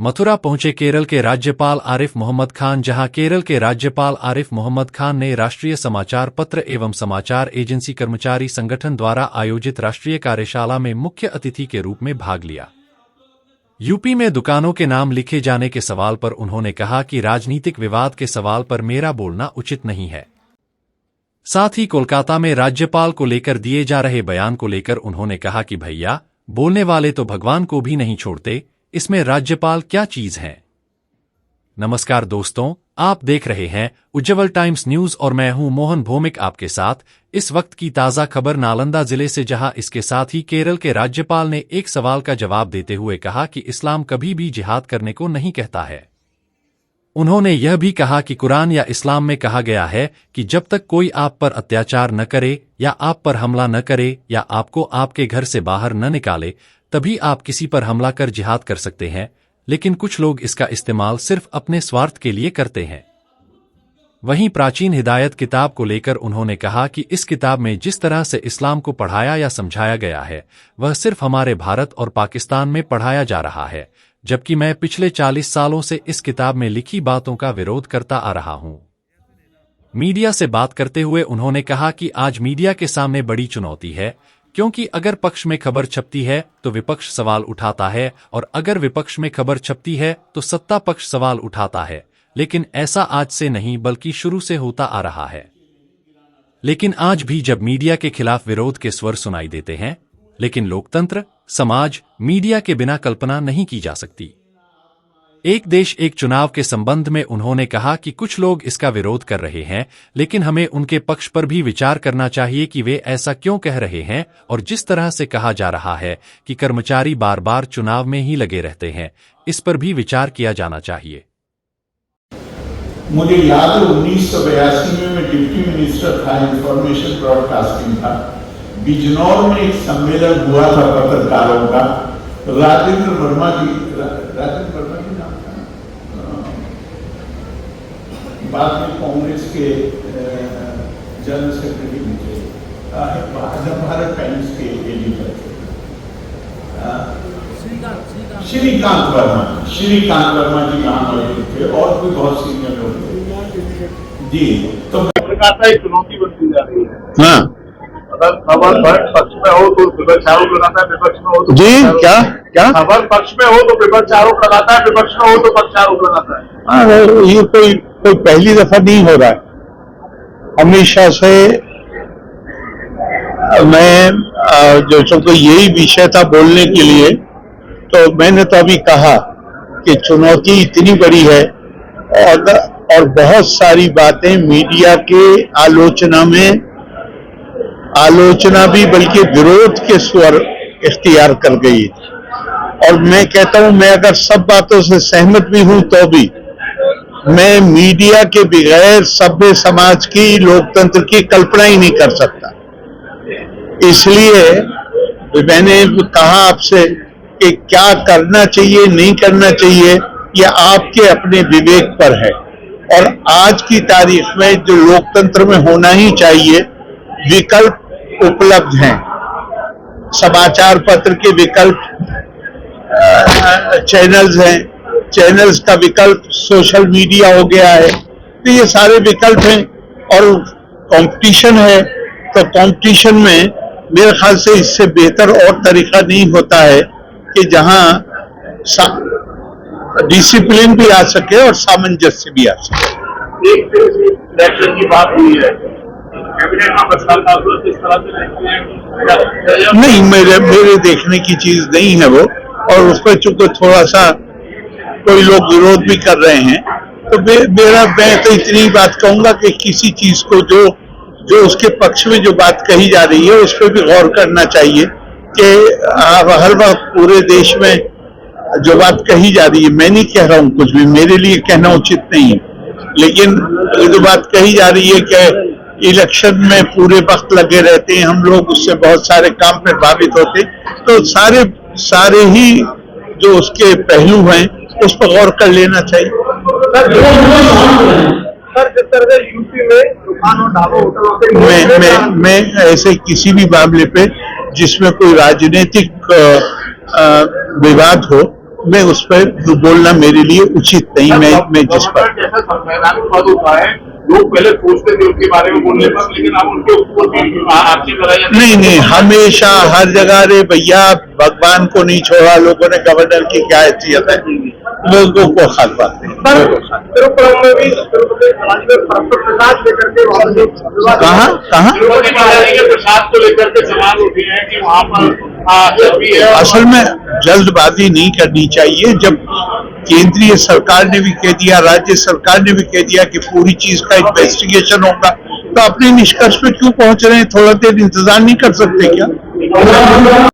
मथुरा पहुंचे केरल के राज्यपाल आरिफ मोहम्मद खान, जहां केरल के राज्यपाल आरिफ मोहम्मद खान ने राष्ट्रीय समाचार पत्र एवं समाचार एजेंसी कर्मचारी संगठन द्वारा आयोजित राष्ट्रीय कार्यशाला में मुख्य अतिथि के रूप में भाग लिया। यूपी में दुकानों के नाम लिखे जाने के सवाल पर उन्होंने कहा कि राजनीतिक विवाद के सवाल पर मेरा बोलना उचित नहीं है। साथ ही कोलकाता में राज्यपाल को लेकर दिए जा रहे बयान को लेकर उन्होंने कहा कि भैया, बोलने वाले तो भगवान को भी नहीं छोड़ते, इसमें राज्यपाल क्या चीज है। नमस्कार दोस्तों, आप देख रहे हैं उज्जवल टाइम्स न्यूज और मैं हूं मोहन भौमिक आपके साथ। इस वक्त की ताजा खबर नालंदा जिले से, जहां इसके साथ ही केरल के राज्यपाल ने एक सवाल का जवाब देते हुए कहा कि इस्लाम कभी भी जिहाद करने को नहीं कहता है। उन्होंने यह भी कहा कि कुरान या इस्लाम में कहा गया है कि जब तक कोई आप पर अत्याचार न करे या आप पर हमला न करे या आपको आपके घर से बाहर न निकाले, तभी आप किसी पर हमला कर जिहाद कर सकते हैं। लेकिन कुछ लोग इसका इस्तेमाल सिर्फ अपने स्वार्थ के लिए करते हैं। वहीं प्राचीन हिदायत किताब को लेकर उन्होंने कहा कि इस किताब में जिस तरह से इस्लाम को पढ़ाया या समझाया गया है, वह सिर्फ हमारे भारत और पाकिस्तान में पढ़ाया जा रहा है, जबकि मैं पिछले 40 सालों से इस किताब में लिखी बातों का विरोध करता आ रहा हूं। मीडिया से बात करते हुए उन्होंने कहा कि आज मीडिया के सामने बड़ी चुनौती है, क्योंकि अगर पक्ष में खबर छपती है तो विपक्ष सवाल उठाता है, और अगर विपक्ष में खबर छपती है तो सत्ता पक्ष सवाल उठाता है। लेकिन ऐसा आज से नहीं बल्कि शुरू से होता आ रहा है। लेकिन आज भी जब मीडिया के खिलाफ विरोध के स्वर सुनाई देते हैं, लेकिन लोकतंत्र, समाज, मीडिया के बिना कल्पना नहीं की जा सकती। एक देश एक चुनाव के संबंध में उन्होंने कहा कि कुछ लोग इसका विरोध कर रहे हैं, लेकिन हमें उनके पक्ष पर भी विचार करना चाहिए कि वे ऐसा क्यों कह रहे हैं। और जिस तरह से कहा जा रहा है कि कर्मचारी बार बार चुनाव में ही लगे रहते हैं, इस पर भी विचार किया जाना चाहिए। मुझे याद है 1982 में मैं डिप्टी मिनिस्टर था, इंफॉर्मेशन ब्रॉडकास्टिंग था। बिजनौर में एक सम्मेलन हुआ था पत्रकारों का। राजेंद्र वर्मा जी नाम था, बाद में कांग्रेस के जनरल सेक्रेटरी मुझे भारत टाइम्स के एडिटर थे, श्रीकांत वर्मा जी यहाँ मौजूद थे, और भी बहुत सीनियर लोग थे जी। तो पत्रकारिता एक चुनौती बनती जा रही है। हाँ, अगर खबर पक्ष में हो तो विपक्ष आरोप लगाता है, विपक्ष में हो तो जी क्या खबर पक्ष में हो तो विपक्ष आरोप लगाता है, विपक्ष में हो तो पक्ष आरोप लगाता है। ये कोई पहली दफा नहीं हो रहा है। हमेशा से मैं जो सबको यही विषय था बोलने के लिए, तो मैंने तो अभी कहा कि चुनौती इतनी बड़ी है और बहुत सारी बातें मीडिया के आलोचना भी बल्कि विरोध के स्वर इख्तियार कर गई। और मैं कहता हूं, मैं अगर सब बातों से सहमत भी हूं तो भी मैं मीडिया के बगैर सभ्य समाज की, लोकतंत्र की कल्पना ही नहीं कर सकता। इसलिए मैंने कहा आपसे कि क्या करना चाहिए, नहीं करना चाहिए, यह आपके अपने विवेक पर है। और आज की तारीख में जो लोकतंत्र में होना ही चाहिए, विकल्प उपलब्ध हैं। समाचार पत्र के विकल्प चैनल्स हैं, चैनल्स का विकल्प सोशल मीडिया हो गया है। तो ये सारे विकल्प हैं और कंपटीशन है। तो कंपटीशन में मेरे ख्याल से इससे बेहतर और तरीका नहीं होता है कि जहां डिसिप्लिन भी आ सके और सामंजस्य भी आ सके। एक इलेक्शन की बात हुई है, नहीं, मेरे देखने की चीज नहीं है वो, और उस पर चूंकि थोड़ा सा कोई लोग विरोध भी कर रहे हैं, तो मैं तो इतनी बात कहूंगा कि किसी चीज को जो उसके पक्ष में जो बात कही जा रही है उस पर भी गौर करना चाहिए कि हर वक्त पूरे देश में जो बात कही जा रही है, मैं नहीं कह रहा हूं कुछ भी, मेरे लिए कहना उचित नहीं है, लेकिन ये जो बात कही जा रही है कि इलेक्शन में पूरे वक्त लगे रहते हैं हम लोग, उससे बहुत सारे काम प्रभावित होते, तो सारे ही जो उसके पहलू हैं उस पर गौर कर लेना चाहिए। सर, जिस तरह से यूपी में दुकान और ढाबा होटल, मैं ऐसे किसी भी मामले पे जिसमें कोई राजनीतिक विवाद हो मैं उस पर बोलना मेरे लिए उचित नहीं। मैं जिस पर जैसा संवैधानिक पद होता है, लोग पहले सोचते थे उसके बारे में बोलने पर, लेकिन अब उनके ऊपर आपकी नहीं नहीं, हमेशा हर जगह रे भैया, भगवान को नहीं छोड़ा लोगों ने, गवर्नर की क्या हैसियत है, लोगों को खास बात नहीं। कहाँ कहाँ प्रसाद को लेकर के सवाल उठे हैं कि वहाँ पर भी है। असल में जल्दबाजी नहीं करनी चाहिए। जब केंद्रीय सरकार ने भी कह दिया, राज्य सरकार ने भी कह दिया कि पूरी चीज का इन्वेस्टिगेशन होगा, तो अपने निष्कर्ष पे क्यों पहुंच रहे हैं? थोड़ा देर इंतजार नहीं कर सकते क्या?